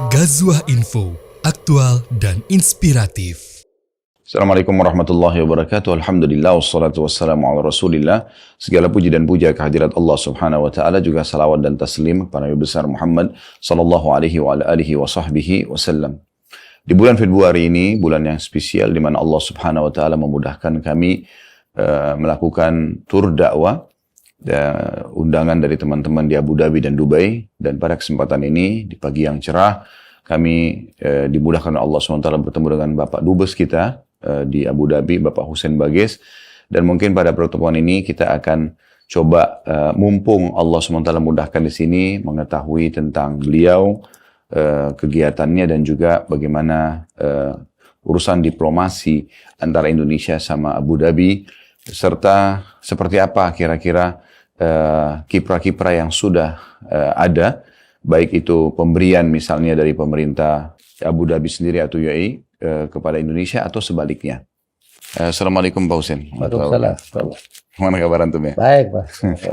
Ghazwah Info, aktual dan inspiratif. Assalamualaikum warahmatullahi wabarakatuh. Alhamdulillah wassalatu wassalamu ala Rasulillah. Segala puji dan puja kehadirat Allah Subhanahu wa taala, juga salawat dan taslim kepada Nabi besar Muhammad sallallahu alaihi wa alihi wa sahbihi wasallam. Di bulan Februari ini, bulan yang spesial di mana Allah Subhanahu wa taala memudahkan kami melakukan tur dakwah, undangan dari teman-teman di Abu Dhabi dan Dubai, dan pada kesempatan ini di pagi yang cerah kami dimudahkan oleh Allah SWT bertemu dengan Bapak Dubes kita di Abu Dhabi, Bapak Hussein Bagis, dan mungkin pada pertemuan ini kita akan coba mumpung Allah SWT mudahkan di sini mengetahui tentang beliau, kegiatannya, dan juga bagaimana urusan diplomasi antara Indonesia sama Abu Dhabi, serta seperti apa kira-kira kiprah-kiprah yang sudah ada, baik itu pemberian misalnya dari pemerintah Abu Dhabi sendiri atau UAE kepada Indonesia atau sebaliknya. Assalamualaikum Pak Hussein. Waalaikumsalam. Mana kabar antum ya? Baik, Pak.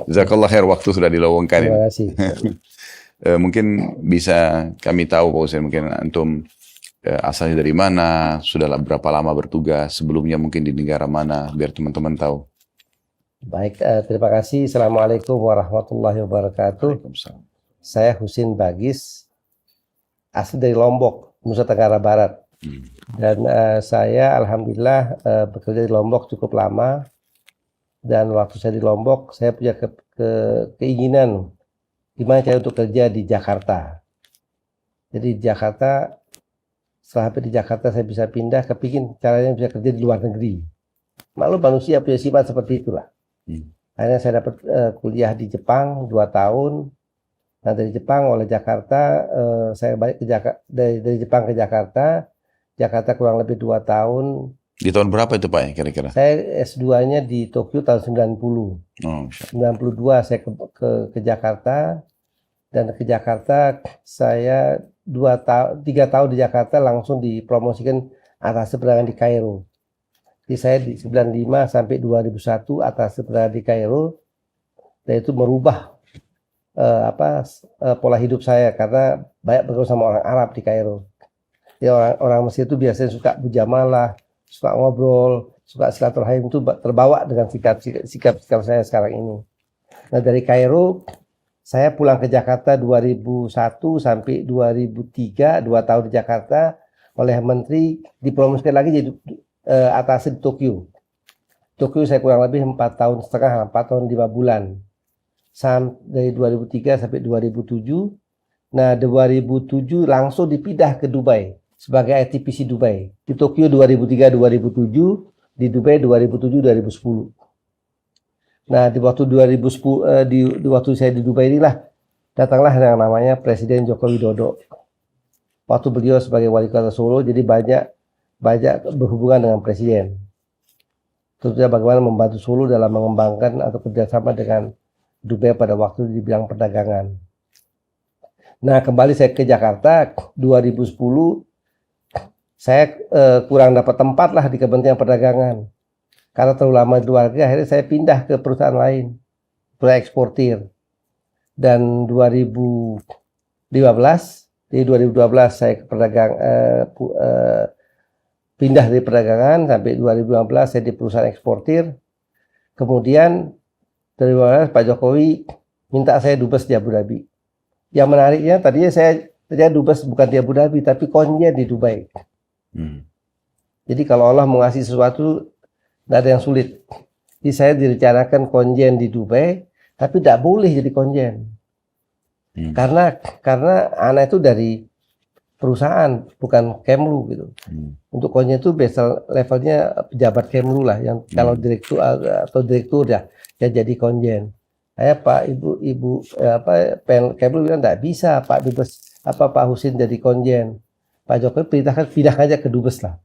Jazakallah khair, waktu sudah dilowongkan. Terima kasih. Mungkin bisa kami tahu Pak Hussein, mungkin antum asalnya dari mana, sudah berapa lama bertugas, sebelumnya mungkin di negara mana, biar teman-teman tahu. Baik, terima kasih. Assalamualaikum warahmatullahi wabarakatuh. Saya Hussein Bagis, asli dari Lombok, Nusa Tenggara Barat. Dan saya alhamdulillah bekerja di Lombok cukup lama. Dan waktu saya di Lombok, saya punya keinginan gimana cara untuk kerja di Jakarta. Jadi di Jakarta, setelah sampai di Jakarta saya bisa pindah, kepingin caranya bisa kerja di luar negeri. Malu manusia punya sifat seperti itulah. Akhirnya saya dapat kuliah di Jepang 2 tahun. Nah dari Jepang oleh Jakarta, saya balik ke Jakarta, dari Jepang ke Jakarta. Jakarta kurang lebih 2 tahun. Di tahun berapa itu Pak ya kira-kira? Saya S2-nya di Tokyo tahun 90. 92 saya ke Jakarta. Dan ke Jakarta saya 3 tahun di Jakarta langsung dipromosikan atas perdagangan di Kairo. Jadi saya di 95 sampai 2001 atas perdagangan di Kairo, dan itu merubah pola hidup saya karena banyak bergaul sama orang Arab di Kairo. Jadi orang Mesir itu biasanya suka mujamalah, suka ngobrol, suka silaturahim, itu terbawa dengan sikap saya sekarang ini. Nah dari Kairo saya pulang ke Jakarta 2001 sampai 2003, 2 tahun di Jakarta, oleh Menteri dipromosikan lagi jadi atas di Tokyo. Tokyo saya kurang lebih 4 tahun setengah, 4 tahun 5 bulan. Dari 2003 sampai 2007. Nah 2007 langsung dipindah ke Dubai sebagai ITPC Dubai. Di Tokyo 2003-2007, di Dubai 2007-2010. Nah di waktu 2010 di waktu saya di Dubai inilah datanglah yang namanya Presiden Joko Widodo. Waktu beliau sebagai wali kota Solo, jadi banyak berhubungan dengan Presiden. Tentunya bagaimana membantu Solo dalam mengembangkan atau kerjasama dengan Dubai pada waktu di bidang perdagangan. Nah kembali saya ke Jakarta 2010, saya kurang dapat tempat lah di Kementerian Perdagangan. Karena terlalu lama di luar negeri, akhirnya saya pindah ke perusahaan lain, perusahaan eksportir. Dan 2015, di 2012 saya ke pindah dari perdagangan sampai 2015 saya di perusahaan eksportir. Kemudian dari 2015 Pak Jokowi minta saya dubes di Abu Dhabi. Yang menariknya tadinya saya dubes bukan di Abu Dhabi tapi konjen di Dubai. Jadi kalau Allah mengasih sesuatu, nggak ada yang sulit. Jadi saya direncanakan konjen di Dubai, tapi tidak boleh jadi konjen. Karena anak itu dari perusahaan, bukan Kemlu gitu. Untuk konjen itu biasa levelnya pejabat Kemlu lah, yang kalau direktur atau direktur ya jadi konjen. Saya Pak Kemlu bilang tidak bisa Pak Dubes Pak Husin jadi konjen. Pak Jokowi perintahkan pindah aja ke Dubes lah.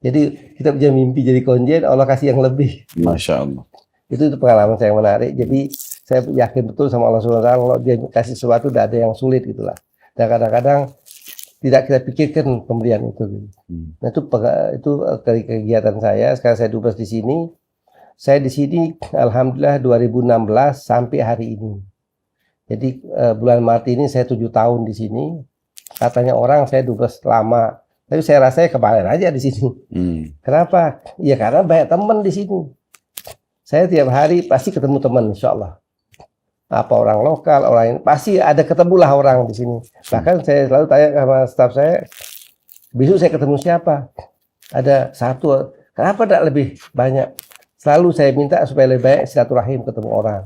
Jadi kita punya mimpi jadi konjen, Allah kasih yang lebih. Masya Allah. Itu pengalaman saya yang menarik. Jadi saya yakin betul sama Allah SWT, kalau dia kasih sesuatu tidak ada yang sulit gitulah. Dan kadang-kadang tidak kita pikirkan pemberian itu. Nah itu dari kegiatan saya. Sekarang saya dubes di sini. Saya di sini alhamdulillah 2016 sampai hari ini. Jadi bulan Maret ini saya 7 tahun di sini. Katanya orang saya dubes lama, tapi saya rasa kebalen aja di sini. Kenapa? Ya karena banyak teman di sini. Saya tiap hari pasti ketemu teman, insya Allah. Apa orang lokal, orang ini pasti ada ketemulah orang di sini. Bahkan saya selalu tanya sama staf saya, besok saya ketemu siapa? Ada satu. Kenapa tidak lebih banyak? Selalu saya minta supaya lebih banyak silaturahim ketemu orang.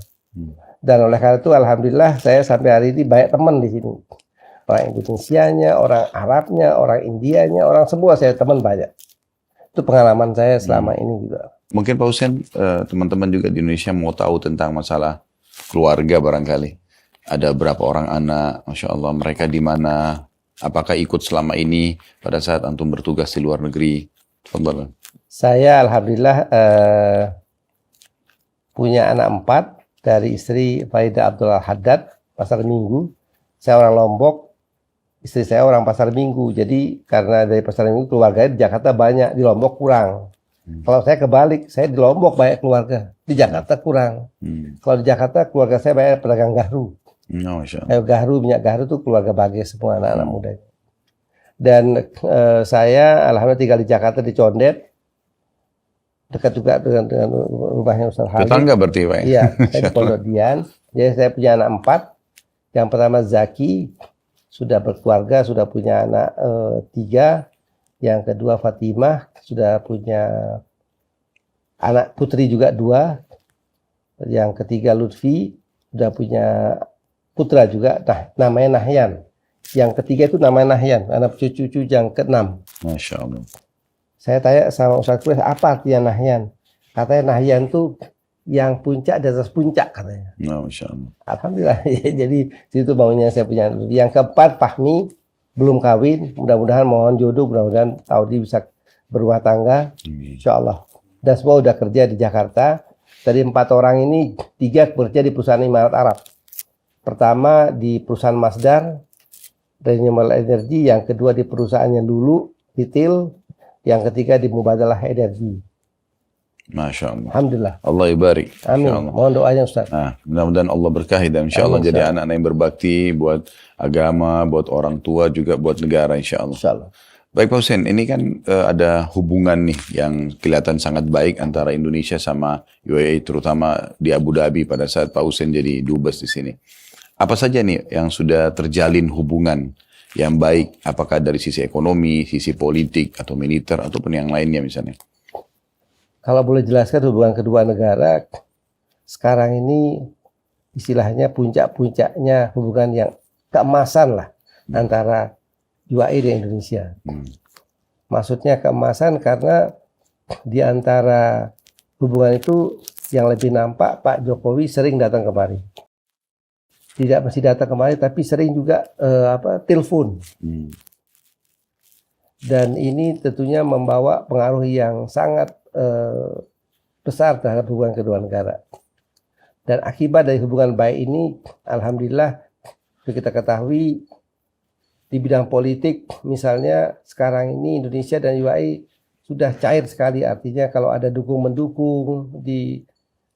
Dan oleh karena itu alhamdulillah saya sampai hari ini banyak teman di sini. Orang Indonesianya, orang Arabnya, orang Indianya, orang semua saya teman banyak. Itu pengalaman saya selama ini juga. Mungkin Pak Hussein, teman-teman juga di Indonesia mau tahu tentang masalah keluarga barangkali. Ada berapa orang anak, Masya Allah, mereka di mana? Apakah ikut selama ini pada saat antum bertugas di luar negeri? Fadhal. Saya alhamdulillah punya anak 4 dari istri Faidah Abdullah Haddad, Pasar Minggu. Saya orang Lombok, istri saya orang Pasar Minggu. Jadi karena dari Pasar Minggu keluarganya di Jakarta banyak, di Lombok kurang. Kalau saya kebalik, saya di Lombok banyak keluarga, di Jakarta kurang. Kalau di Jakarta keluarga saya banyak pedagang gaharu. Gaharu, minyak gaharu itu keluarga bagus semua anak-anak muda. Dan saya alhamdulillah tinggal di Jakarta di Condet, dekat juga dengan rumahnya Ustaz Halid. Tetangga berarti Pak? Iya, saya di Pondok Dian. Jadi saya punya anak 4. Yang pertama Zaki, sudah berkeluarga, sudah punya anak 3. Yang kedua Fatimah, sudah punya anak putri juga 2. Yang ketiga Lutfi, sudah punya putra juga, namanya Nahyan. Yang ketiga itu namanya Nahyan, anak cucu yang ke-6. Masya Allah. Saya tanya sama Ustaz Kulis, apa artinya Nahyan? Katanya Nahyan itu yang puncak di atas puncak katanya. Masya Allah. Alhamdulillah. Jadi situ maunya saya punya. Yang keempat Fahmi, belum kawin. Mudah-mudahan mohon jodoh, mudah-mudahan Taudi bisa berumah tangga. Insya Allah. Dan semua udah kerja di Jakarta. Dari 4 orang ini, 3 kerja di perusahaan Emirat Arab. Pertama di perusahaan Masdar, Renewable Energy. Yang kedua di perusahaannya dulu, Retail. Yang ketiga di Mubadalah Energi. Masya Allah. Alhamdulillah. Allah ibarik. Amin. Mohon doanya Ustaz. Nah, mudah-mudahan Allah berkahi dan insya Allah jadi anak-anak yang berbakti buat agama, buat orang tua, juga buat negara insya Allah. Insya Allah. Baik Pak Hussein, ini kan ada hubungan nih yang kelihatan sangat baik antara Indonesia sama UAE, terutama di Abu Dhabi pada saat Pak Hussein jadi dubes di sini. Apa saja nih yang sudah terjalin hubungan yang baik, apakah dari sisi ekonomi, sisi politik, atau militer, ataupun yang lainnya misalnya? Kalau boleh jelaskan hubungan kedua negara, sekarang ini istilahnya puncak-puncaknya hubungan yang keemasan lah antara UAE dan Indonesia. Maksudnya keemasan karena di antara hubungan itu yang lebih nampak Pak Jokowi sering datang kemari. Tidak mesti datang kemari, tapi sering juga telepon. Dan ini tentunya membawa pengaruh yang sangat besar terhadap hubungan kedua negara. Dan akibat dari hubungan baik ini, alhamdulillah kita ketahui di bidang politik, misalnya sekarang ini Indonesia dan UAE sudah cair sekali. Artinya kalau ada dukung-mendukung di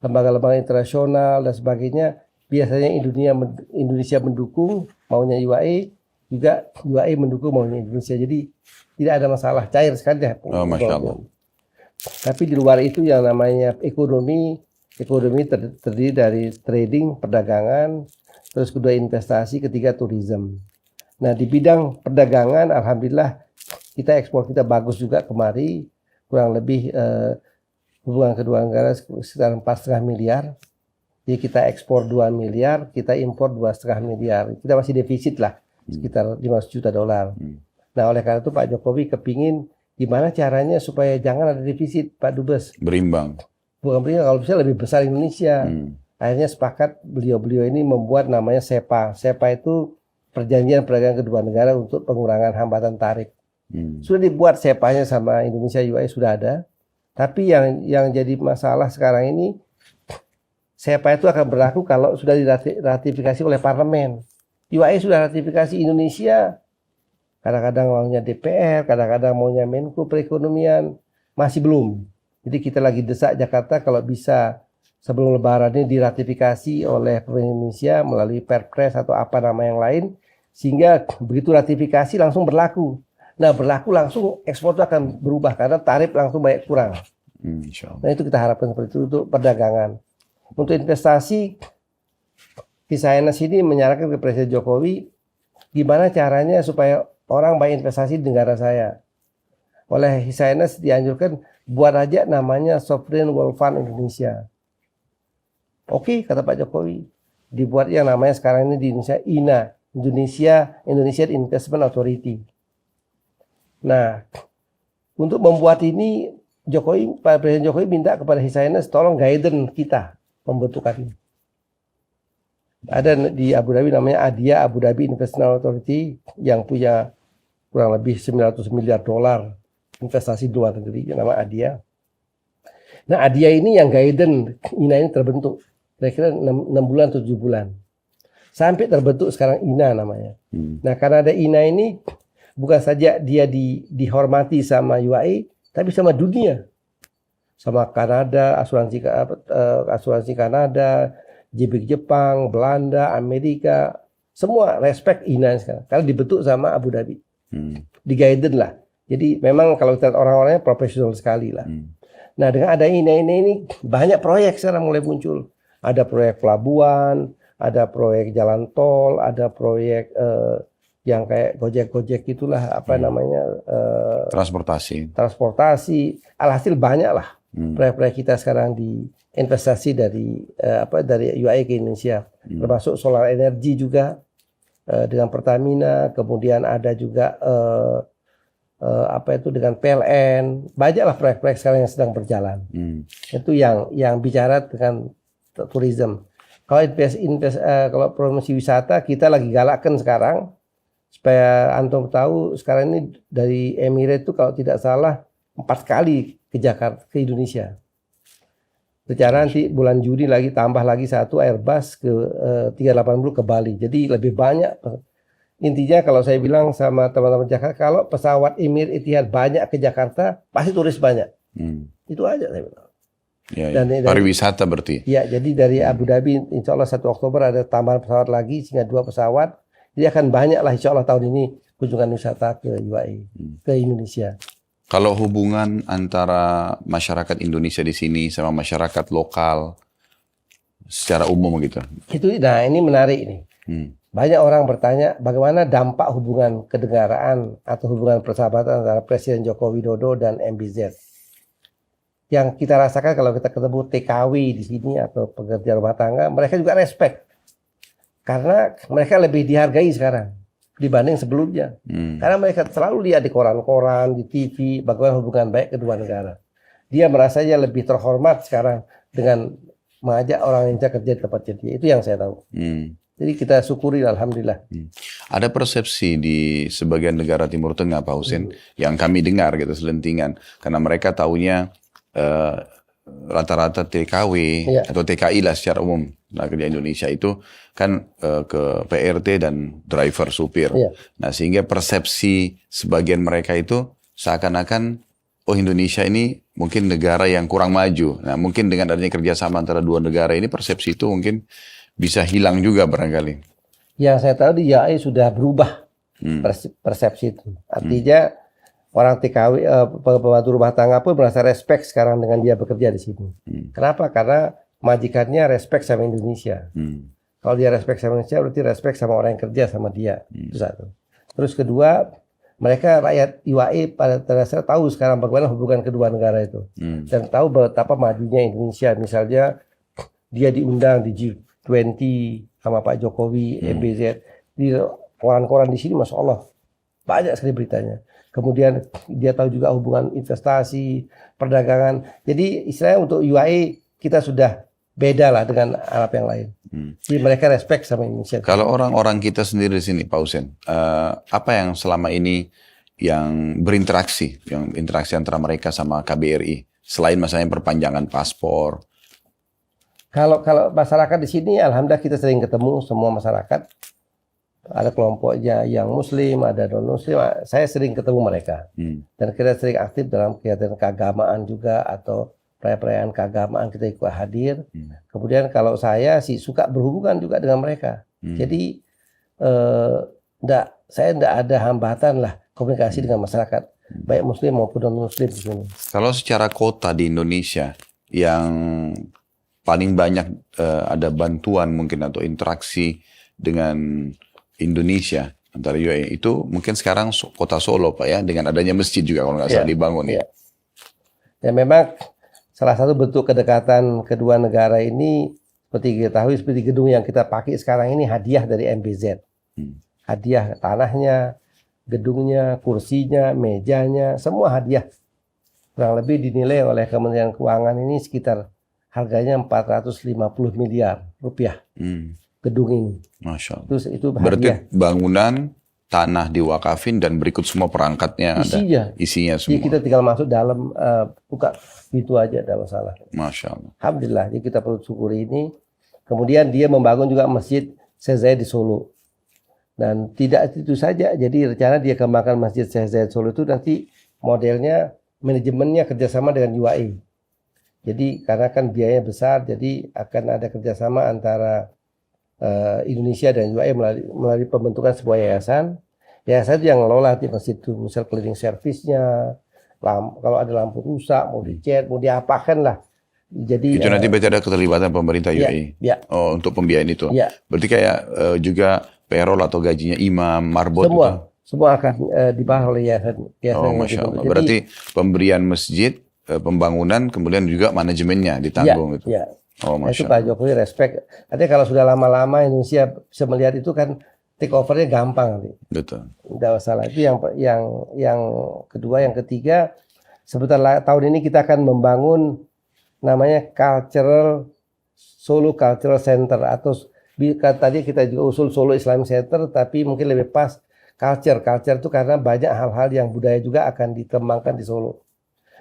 lembaga-lembaga internasional dan sebagainya, biasanya Indonesia mendukung maunya UAE, juga UAE mendukung maunya Indonesia. Jadi tidak ada masalah, cair sekali. Masya Allah. Tapi di luar itu yang namanya ekonomi terdiri dari trading, perdagangan, terus kedua investasi, ketiga tourism. Nah di bidang perdagangan, alhamdulillah kita ekspor kita bagus juga kemari, kurang lebih hubungan kedua negara sekitar 4,5 miliar. Jadi kita ekspor 2 miliar, kita impor 2,5 miliar. Kita masih defisit lah, sekitar 500 juta dolar. Nah oleh karena itu Pak Jokowi kepingin gimana caranya supaya jangan ada defisit Pak Dubes. Berimbang. Bukan berimbang, kalau bisa lebih besar Indonesia. Akhirnya sepakat beliau-beliau ini membuat namanya SEPA. SEPA itu perjanjian perdagangan kedua negara untuk pengurangan hambatan tarif. Sudah dibuat SEPA-nya sama Indonesia UAE sudah ada. Tapi yang jadi masalah sekarang ini, SEPA itu akan berlaku kalau sudah diratifikasi oleh parlemen. UAE sudah ratifikasi, Indonesia kadang-kadang maunya DPR, kadang-kadang maunya Menko Perekonomian, masih belum. Jadi kita lagi desak Jakarta kalau bisa sebelum Lebaran ini diratifikasi oleh pemerintah Indonesia melalui Perpres atau apa nama yang lain, sehingga begitu ratifikasi langsung berlaku. Nah, berlaku langsung ekspor itu akan berubah karena tarif langsung banyak kurang. Insya Allah. Nah, itu kita harapkan seperti itu untuk perdagangan. Untuk investasi, Hisainas ini menyarankan ke Presiden Jokowi gimana caranya supaya orang banyak investasi di negara saya. Oleh Hisainas dianjurkan buat aja namanya Sovereign Wealth Fund Indonesia. Oke, kata Pak Jokowi, dibuat yang namanya sekarang ini di Indonesia INA, Indonesian Investment Authority. Nah, untuk membuat ini Pak Presiden Jokowi minta kepada Hisainas tolong guidance kita pembentukan ini. Ada di Abu Dhabi namanya ADIA, Abu Dhabi Investment Authority, yang punya kurang lebih 900 miliar dolar investasi di luar negeri, yang nama ADIA. Nah, ADIA ini yang guidance INA ini terbentuk kira-kira 6 bulan 7 bulan. Sampai terbentuk sekarang INA namanya. Nah, karena ada INA ini bukan saja dia dihormati sama UAE, tapi sama dunia. Sama Kanada, asuransi Kanada, JBIC Jepang, Belanda, Amerika, semua respect INA sekarang. Karena dibentuk sama Abu Dhabi. Di guidance lah. Jadi memang kalau kita lihat orang-orangnya profesional sekali lah. Nah, dengan ada INA ini banyak proyek sekarang mulai muncul. Ada proyek pelabuhan, ada proyek jalan tol, ada proyek yang kayak Gojek itulah apa namanya Transportasi. Alhasil banyak lah proyek-proyek kita sekarang di investasi dari UAE ke Indonesia, termasuk solar energi juga dengan Pertamina, kemudian ada juga dengan PLN, banyaklah proyek-proyek sekarang yang sedang berjalan. Itu yang bicara dengan tourism. Kalau promosi wisata kita lagi galakkan sekarang supaya antum tahu sekarang ini dari Emirates itu kalau tidak salah 4 kali ke Jakarta, ke Indonesia. Rencana nanti bulan Juni lagi tambah lagi 1 Airbus ke 380 ke Bali. Jadi lebih banyak. Intinya kalau saya bilang sama teman-teman Jakarta, kalau pesawat Emirates Etihad banyak ke Jakarta, pasti turis banyak. Itu aja saya bilang. Ya. Pariwisata berarti. Ya, jadi dari Abu Dhabi insya Allah 1 Oktober ada tambahan pesawat lagi sehingga 2 pesawat. Jadi akan banyak lah insya Allah tahun ini kunjungan wisata ke UAE, ke Indonesia. Kalau hubungan antara masyarakat Indonesia di sini sama masyarakat lokal secara umum gitu. Nah ini menarik nih. Banyak orang bertanya bagaimana dampak hubungan kenegaraan atau hubungan persahabatan antara Presiden Joko Widodo dan MBZ. Yang kita rasakan kalau kita ketemu TKW di sini atau pekerja rumah tangga, mereka juga respect. Karena mereka lebih dihargai sekarang dibanding sebelumnya. Karena mereka selalu lihat di koran-koran, di TV, bagaimana hubungan baik kedua negara. Dia merasanya lebih terhormat sekarang dengan mengajak orang Indonesia kerja di tempatnya dia. Itu yang saya tahu. Jadi kita syukuri, alhamdulillah. Ada persepsi di sebagian negara Timur Tengah, Pak Husin, yang kami dengar gitu selentingan. Karena mereka taunya rata-rata TKW atau TKI lah secara umum. Nah, kerja Indonesia itu kan ke PRT dan driver supir. Nah, sehingga persepsi sebagian mereka itu seakan-akan Indonesia ini mungkin negara yang kurang maju. Nah, mungkin dengan adanya kerjasama antara dua negara ini persepsi itu mungkin bisa hilang juga barangkali. Yang saya tahu di UAE sudah berubah persepsi itu. Artinya orang TKW, pembantu rumah tangga pun merasa respect sekarang dengan dia bekerja di sini. Kenapa? Karena majikannya respect sama Indonesia. Kalau dia respect sama Indonesia, berarti respect sama orang yang kerja sama dia. Itu satu. Terus kedua, mereka rakyat UAE pada dasarnya tahu sekarang bagaimana hubungan kedua negara itu. Dan tahu betapa majunya Indonesia. Misalnya dia diundang di G20 sama Pak Jokowi, MBZ. Di koran-koran di sini, Masya Allah, banyak sekali beritanya. Kemudian dia tahu juga hubungan investasi, perdagangan. Jadi istilahnya untuk UAE kita sudah beda lah dengan Arab yang lain. Jadi mereka respect sama Indonesia. Kalau orang-orang kita sendiri di sini, Pak Husin, apa yang selama ini yang berinteraksi, yang interaksi antara mereka sama KBRI, selain misalnya perpanjangan paspor? Kalau masyarakat di sini, alhamdulillah kita sering ketemu semua masyarakat. Ada kelompoknya yang Muslim, ada non-Muslim. Saya sering ketemu mereka. Dan kita sering aktif dalam kegiatan keagamaan juga atau perayaan keagamaan kita ikut hadir. Kemudian kalau saya sih suka berhubungan juga dengan mereka. Jadi saya enggak ada hambatan lah komunikasi dengan masyarakat, baik muslim maupun non muslim di sini. Kalau secara kota di Indonesia yang paling banyak ada bantuan mungkin atau interaksi dengan Indonesia antara UAE itu mungkin sekarang kota Solo Pak ya, dengan adanya masjid juga kalau nggak salah dibangun ya. Ya memang salah satu bentuk kedekatan kedua negara ini seperti kita tahu, seperti gedung yang kita pakai sekarang ini hadiah dari MBZ. Hadiah tanahnya, gedungnya, kursinya, mejanya, semua hadiah. Kurang lebih dinilai oleh Kementerian Keuangan ini sekitar harganya 450 miliar rupiah. Gedung ini. Masya Allah. Terus itu berarti hadiah. Bangunan, tanah diwakafin dan berikut semua perangkatnya isinya semua. Jadi kita tinggal masuk dalam, buka pintu aja, tidak masalah. Masya Allah. Alhamdulillah, jadi kita perlu syukuri ini. Kemudian dia membangun juga masjid Syekh Zayed di Solo. Dan tidak itu saja, jadi rencana dia kembangkan masjid Syekh Zayed Solo itu nanti modelnya manajemennya kerjasama dengan UAE. Jadi karena kan biayanya besar, jadi akan ada kerjasama antara Indonesia dan UAE melalui pembentukan sebuah yayasan. Yayasan itu yang ngelola di masjid itu, misal cleaning service-nya, kalau ada lampu rusak, mau dicat, mau diapakan lah. Jadi itu nanti berarti ada keterlibatan pemerintah UAE. Oh, untuk pembiayaan itu. Berarti kayak juga payroll atau gajinya imam, marbot semua akan dibahas oleh yayasan. Oh, Masya Allah. Berarti pemberian masjid, pembangunan, kemudian juga manajemennya ditanggung itu. Oh, itu Pak Jokowi respect. Artinya kalau sudah lama-lama Indonesia bisa melihat itu kan take over-nya gampang nanti. Betul. Tidak masalah. Itu yang kedua, yang ketiga, sebentar tahun ini kita akan membangun namanya Solo Cultural Center, atau tadi kita juga usul Solo Islamic Center, tapi mungkin lebih pas culture itu karena banyak hal-hal yang budaya juga akan dikembangkan di Solo.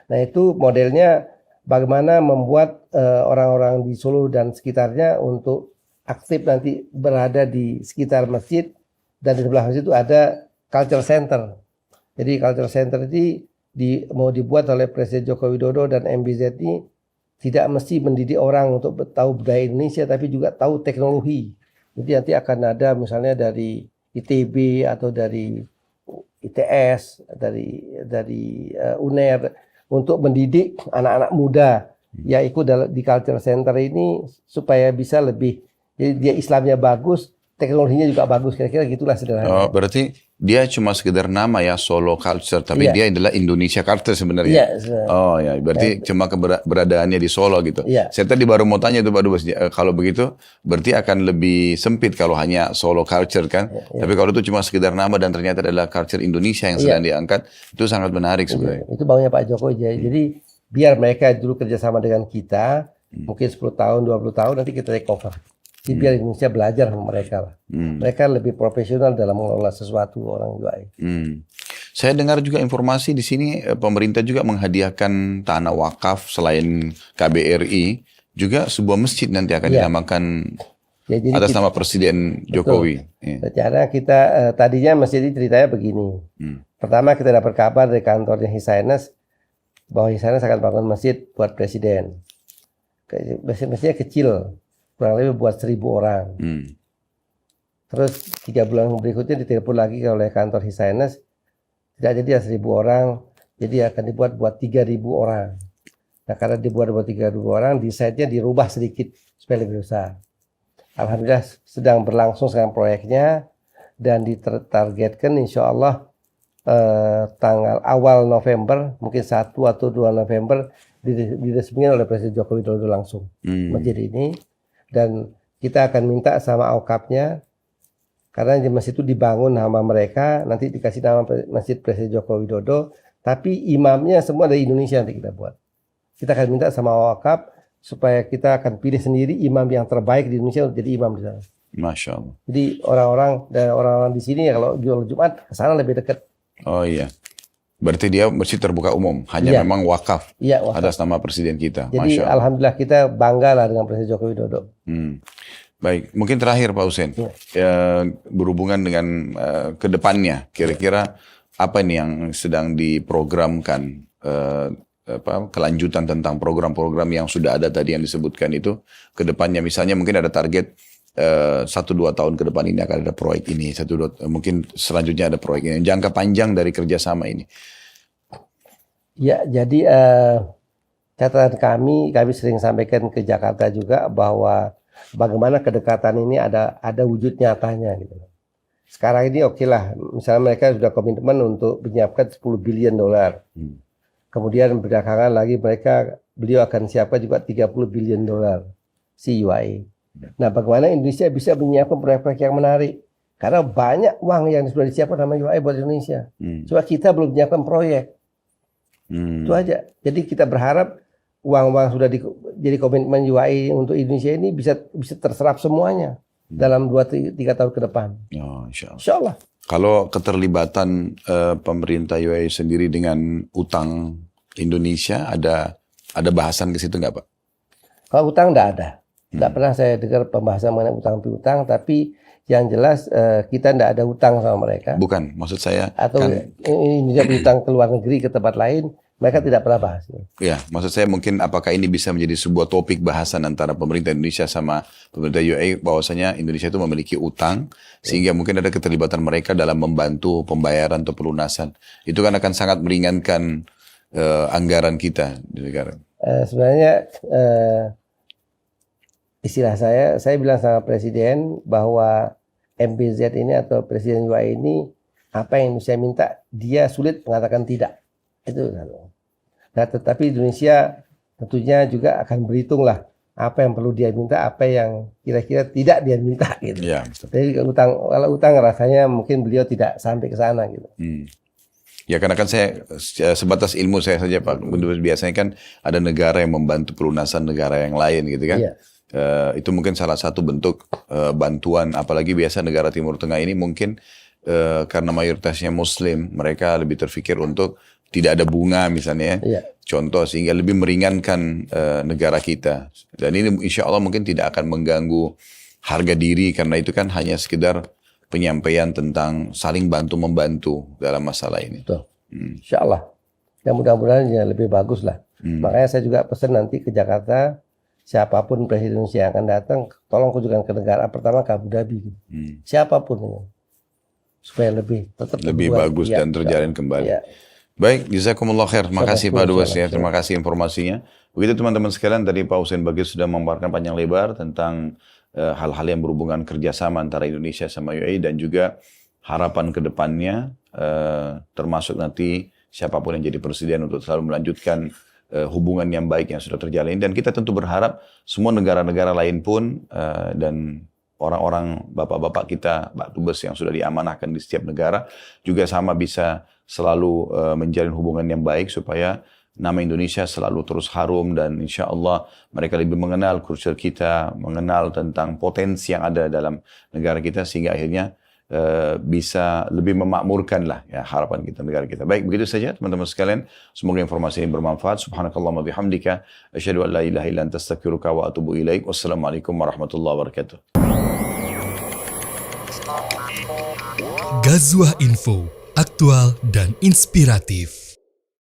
Nah itu modelnya bagaimana membuat orang-orang di Solo dan sekitarnya untuk aktif nanti berada di sekitar masjid, dan di sebelah masjid itu ada culture center. Jadi culture center ini mau dibuat oleh Presiden Joko Widodo dan MBZ ini tidak mesti mendidik orang untuk tahu budaya Indonesia, tapi juga tahu teknologi. Jadi nanti akan ada misalnya dari ITB atau dari ITS, dari UNER, untuk mendidik anak-anak muda yang ikut di culture center ini supaya bisa lebih, jadi dia Islamnya bagus, teknologinya juga bagus, kira-kira gitulah sederhana. Oh, berarti dia cuma sekedar nama ya, Solo Culture, tapi dia adalah Indonesia Culture sebenarnya. Oh ya, berarti cuma keberadaannya di Solo gitu. Saya tadi baru mau tanya itu Pak Dubes, kalau begitu berarti akan lebih sempit kalau hanya Solo Culture kan. Tapi kalau itu cuma sekedar nama dan ternyata adalah culture Indonesia yang sedang diangkat, itu sangat menarik sebenarnya. Itu baunya Pak Jokowi. Jadi biar mereka dulu kerjasama dengan kita, mungkin 10 tahun, 20 tahun nanti kita take over. Jadi biar Indonesia belajar sama mereka lah. Mereka lebih profesional dalam mengelola sesuatu, orang UAE. Saya dengar juga informasi di sini pemerintah juga menghadiahkan tanah wakaf selain KBRI, juga sebuah masjid nanti akan dinamakan atas nama Presiden Jokowi. Secara kita tadinya masjid ini ceritanya begini. Pertama kita dapat kabar dari kantornya Hisainas bahwa Hisainas akan bangun masjid buat Presiden. Masjidnya kecil, kurang lebih buat 1.000 orang. Terus 3 bulan berikutnya ditelepon lagi oleh kantor Hisainas, tidak jadi 1.000 orang, jadi akan dibuat buat 3.000 orang. Nah karena dibuat buat 3.000 orang, desainnya dirubah sedikit supaya lebih besar. Alhamdulillah sedang berlangsung sekarang proyeknya, dan ditargetkan insya Allah tanggal awal November, mungkin 1 atau 2 November diresmikan oleh Presiden Joko Widodo langsung masjid ini. Dan kita akan minta sama aukapnya, karena masjid itu dibangun nama mereka, nanti dikasih nama Masjid Presiden Joko Widodo, tapi imamnya semua dari Indonesia nanti kita buat. Kita akan minta sama aukap supaya kita akan pilih sendiri imam yang terbaik di Indonesia untuk jadi imam di sana. Masya Allah. Jadi orang-orang di sini ya kalau Jumat ke sana lebih dekat. Oh iya. Berarti dia masjid terbuka umum, hanya memang wakaf, atas nama Presiden kita. Jadi alhamdulillah kita bangga lah dengan Presiden Joko Widodo. Baik, mungkin terakhir Pak Hussein, berhubungan dengan kedepannya, kira-kira apa nih yang sedang diprogramkan kelanjutan tentang program-program yang sudah ada tadi yang disebutkan itu ke depannya. Misalnya mungkin ada target 1-2 tahun ke depan ini akan ada proyek ini, mungkin selanjutnya ada proyek ini, jangka panjang dari kerjasama ini. Ya, jadi catatan kami sering sampaikan ke Jakarta juga bahwa bagaimana kedekatan ini ada wujud nyatanya gitu. Sekarang ini oke lah, misalnya mereka sudah komitmen untuk menyiapkan $10 billion. Kemudian belakangan lagi beliau akan siapkan juga $30 billion si UAE. Nah, bagaimana Indonesia bisa menyiapkan proyek-proyek yang menarik? Karena banyak uang yang sudah disiapkan sama UAE buat Indonesia. Cuma kita belum menyiapkan proyek. Itu aja. Jadi kita berharap uang-uang sudah jadi komitmen UAE untuk Indonesia ini bisa terserap semuanya dalam 2-3 tahun ke depan. Oh, insya Allah. Insya Allah. Kalau keterlibatan pemerintah UAE sendiri dengan utang Indonesia, ada bahasan ke situ nggak Pak? Kalau utang nggak ada. Nggak pernah saya dengar pembahasan mengenai utang piutang, tapi yang jelas kita nggak ada utang sama mereka. Bukan, maksud saya Atau kan, Indonesia berutang ke luar negeri, ke tempat lain, mereka tidak pernah bahas. ya, maksud saya mungkin apakah ini bisa menjadi sebuah topik bahasan antara pemerintah Indonesia sama pemerintah UAE, bahwasanya Indonesia itu memiliki utang, sehingga mungkin ada keterlibatan mereka dalam membantu pembayaran atau pelunasan. Itu kan akan sangat meringankan anggaran kita di negara. Sebenarnya istilah saya bilang sama Presiden bahwa MBZ ini atau Presiden UAE ini, apa yang Indonesia minta, dia sulit mengatakan tidak. Itu. Nah, tetapi Indonesia tentunya juga akan berhitung lah apa yang perlu dia minta, apa yang kira-kira tidak dia minta gitu. Ya, Jadi kalau utang rasanya mungkin beliau tidak sampai ke sana gitu. Ya, karena kan saya sebatas ilmu saya saja Pak. Biasanya kan ada negara yang membantu pelunasan negara yang lain gitu kan. Iya. Itu mungkin salah satu bentuk bantuan, apalagi biasa negara Timur Tengah ini mungkin karena mayoritasnya Muslim, mereka lebih terfikir untuk tidak ada bunga misalnya ya. Iya. Contoh, sehingga lebih meringankan negara kita. Dan ini insya Allah mungkin tidak akan mengganggu harga diri, karena itu kan hanya sekedar penyampaian tentang saling bantu-membantu dalam masalah ini. Betul. Insya Allah. Ya mudah-mudahan ya lebih bagus lah. Makanya saya juga pesan nanti ke Jakarta, siapapun presiden Indonesia yang akan datang, tolong kunjungan ke negara pertama ke Abu Dhabi. Siapapun. Supaya tetap lebih bagus ya, dan terjalin kembali. Ya. Baik, jazakumullah khair. Terima kasih Pak Dubes ya. Terima Sama-sama. kasih informasinya. Begitu teman-teman sekalian, tadi Pak Hussein Bagis sudah memaparkan panjang lebar tentang hal-hal yang berhubungan kerjasama antara Indonesia sama UAE, dan juga harapan ke depannya, termasuk nanti siapapun yang jadi presiden untuk selalu melanjutkan hubungan yang baik yang sudah terjalin. Dan kita tentu berharap semua negara-negara lain pun dan orang-orang bapak-bapak kita, Pak Dubes yang sudah diamanahkan di setiap negara juga sama bisa selalu menjalin hubungan yang baik, supaya nama Indonesia selalu terus harum, dan insya Allah mereka lebih mengenal kultur kita, mengenal tentang potensi yang ada dalam negara kita, sehingga akhirnya bisa lebih memakmurkan lah ya harapan kita, negara kita. Baik, begitu saja teman-teman sekalian. Semoga informasi ini bermanfaat. Subhanakallahumma bihamdika, asyhadu an la ilaha illa anta astaghfiruka wa atubu ilaik. Wassalamualaikum warahmatullahi wabarakatuh. Ghazwah Info, aktual dan inspiratif.